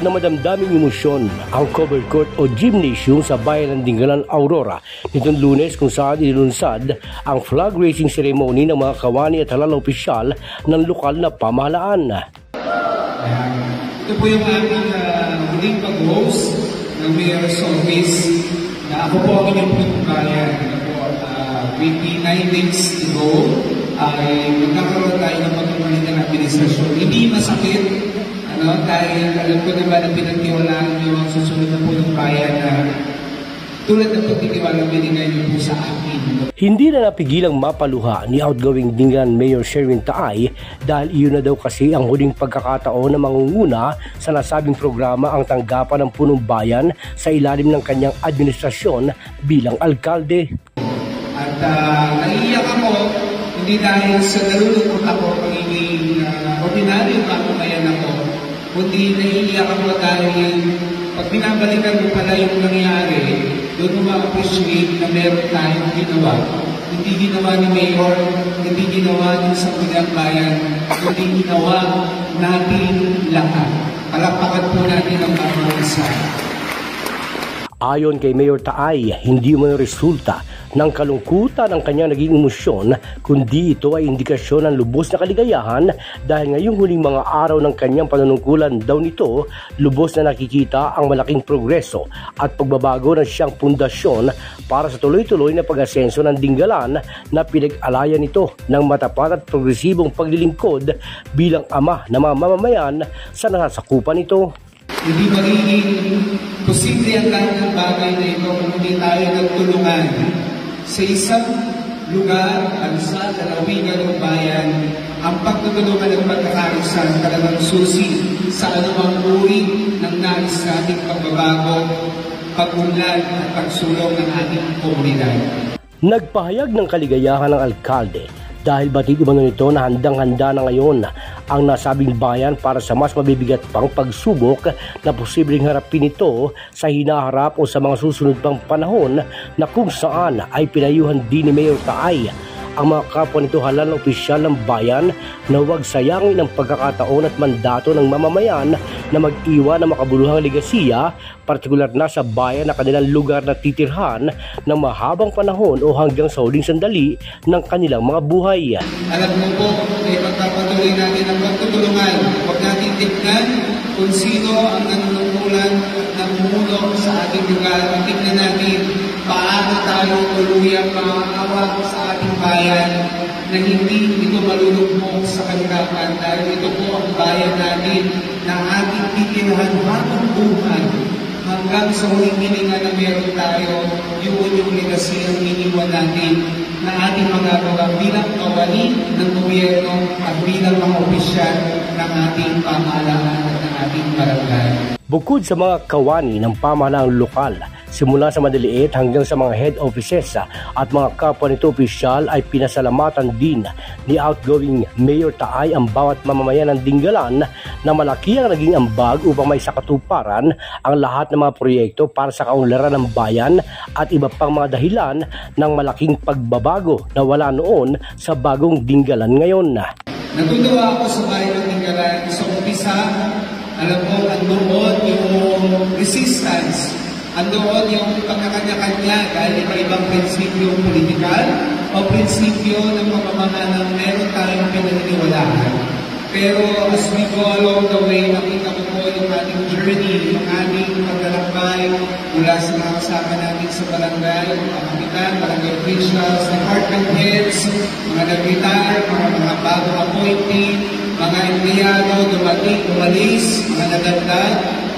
na madamdaming emosyon ang covered court o gymnasium sa bayan ng Dingalan, Aurora nitong Lunes kung saan inilunsad ang flag raising ceremony ng mga kawani at halal na opisyal ng lokal na pamahalaan. Ito po yung aming huling pag-host ng Mayor's Office na ako po ang inyong pinagbayan. With the 9 days to go, ay magkakaroon tayo ng pagkakaroon ng administrasyon. Hindi masakit, dahil alam ko naman na pinagtiwalaan nyo ang susunod na po ng bayan na tulad ng pagtitiwalang binigay nyo po sa akin. Hindi na napigilang mapaluha ni outgoing Dingalan Mayor Sherwin Taay dahil iyon na daw kasi ang huling pagkakataon na mangunguna sa nasabing programa ang tanggapan ng punong bayan sa ilalim ng kanyang administrasyon bilang alkalde. At naiiyak ako, hindi dahil sa nalulungkot ako pagiging ordinaryo mamamayan ako, kundi naiiyak ako dahil pag binabalikan mo pala yung nangyari, doon mo ma-appreciate na meron tayong ginawa. Hindi ginawa ni Mayor, hindi ginawa ng Sangguniang Bayan, kundi ginawa natin lahat. Palakpakan po natin ang mga isa. Ayon kay Mayor Taay, hindi umano resulta ng kalungkutan ng kanyang naging emosyon, kundi ito ay indikasyon ng lubos na kaligayahan dahil ngayong huling mga araw ng kanyang panunungkulan daw nito, lubos na nakikita ang malaking progreso at pagbabago ng siyang pundasyon para sa tuloy-tuloy na pag-asenso ng Dingalan na pinag-alayan nito ng matapat at progresibong paglilingkod bilang ama ng mga mamamayan sa nasasakupan nito. Hindi magiging posible ang lahat ng bagay na ito kung hindi tayo nagtulungan sa isang lugar, bansa, lalawigan o bayan. Ang pagtutulungan ng pagkakaisa talagang susi sa anumang uri ng nais nating pagbabago, pag-unlad at pagsulong ng ating komunidad. Nagpahayag ng kaligayahan ng alkalde dahil batid umano nito na handang-handa na ngayon ang nasabing bayan para sa mas mabibigat pang pagsubok na posibleng harapin ito sa hinaharap o sa mga susunod pang panahon na kung saan ay pinayuhan din ni Mayor Taay ang mga kapwa nito halal na opisyal ng bayan na huwag sayangin ang pagkakataon at mandato ng mamamayan na mag-iwan ng makabuluhang legasiya, partikular na sa bayan na kanilang lugar na titirhan ng mahabang panahon o hanggang sa huling sandali ng kanilang mga buhay. Alam mo po, ay pagpapatuloy natin ang pagtutulungan. Huwag natin tignan kung sino ang nanunungkulan at namumuno sa ating lugar. Tignan natin paano tayo tuluyang makakawag sa ating bayan na hindi ito malulugmok sa kagagapan dahil ito po ang bayan natin na ating titirahan habang buhay hanggang sa huling hininga na meron tayo, yun yung legacy ang iniwan natin na ating magagawa bilang kawani ng gobyerno at bilang mga opisyal ng ating pamahalaan at ng ating barangay. Bukod sa mga kawani ng pamahalaang lokal, simula sa maliliit hanggang sa mga head offices at mga kapwa nito opisyal ay pinasalamatan din ni outgoing Mayor Taay ang bawat mamamayan ng Dingalan na malaki ang naging ambag upang may sakatuparan ang lahat ng mga proyekto para sa kaunlaran ng bayan at iba pang mga dahilan ng malaking pagbabago na wala noon sa bagong Dingalan ngayon. Natutuwa ako sa bayan ng Dingalan sa umpisa. Alam mo, andoon yung resistance, andoon yung pagkakanya-kanya dahil iba-ibang prinsipyo politikal o prinsipyo ng pamamahala ng meron tayong pinaniniwalaan. Pero as we go along the way, nakita ko po yung ating journey, yung ating paglalakbay mula sa mga kasama natin sa barangay, mga kapitan, barangay officials, department heads, mga nag-retire, mga bagong appointee, mga empleyado, dumating, umalis, mga nadagdag,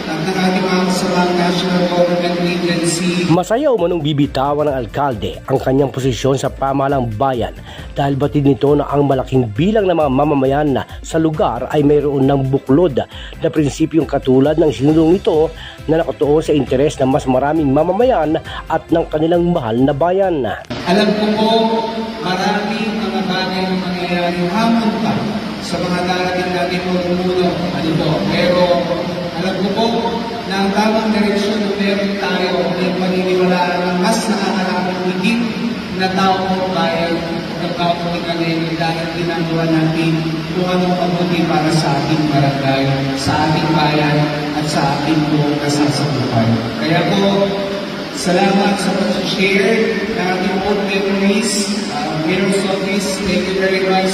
at ng ating mga kasamang national government agency. Masaya umanong bibitawan ng alkalde ang kanyang posisyon sa pamahalang bayan dahil batid nito na ang malaking bilang ng mga mamamayan sa lugar ay mayroon ng buklod na prinsipyong katulad ng sinulong nito na nakatuon sa interes ng mas maraming mamamayan at ng kanilang mahal na bayan. Alam ko po, maraming mga bagay na mangyayari hamon pa sa mga darating natin pumuno. Pero alam ko po na ang tamang direksyon na meron tayo ay paniniwalaan na mas nakakaraang higit na tao ng bayan ng kapunikanin dahil ginagawa natin kung anong pabuti para sa ating barangay, sa ating bayan at sa ating ating buong nasasabuhay. Kaya po, salamat sa pag-share ng ating own memories. Mayor's Office, thank you very much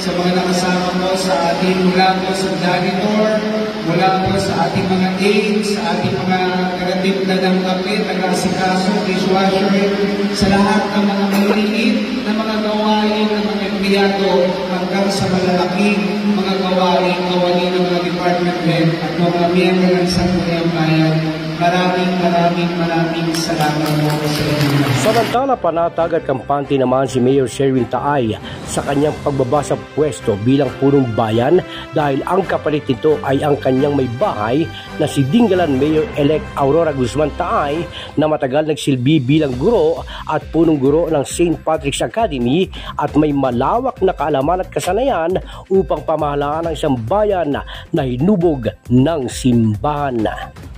sa mga nakasama mo sa ating mula po sa janitor, mula po sa ating mga aides, sa ating mga taga-timpla ng kape, taga-asikaso, dishwasher, sa lahat ng mga maliliit na mga gawain ng mga empleyado hanggang sa malalaking mga gawain ng mga department head at mga miyembro ng Sangguniang Bayan. Maraming salamat po sa inyo. Samantala, panatag at kampante naman si Mayor Sherwin Taay sa kanyang pagbaba sa pwesto bilang punong bayan dahil ang kapalit nito ay ang kanyang may bahay na si Dingalan Mayor-elect Aurora Guzman Taay na matagal nagsilbi bilang guro at punong guro ng St. Patrick's Academy at may malawak na kaalaman at kasanayan upang pamahalaan ang isang bayan na hinubog ng simbahan.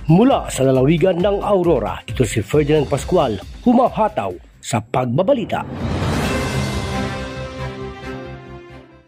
Mula sa lalawigan ng Aurora, ito si Ferdinand Pascual, humahataw sa pagbabalita.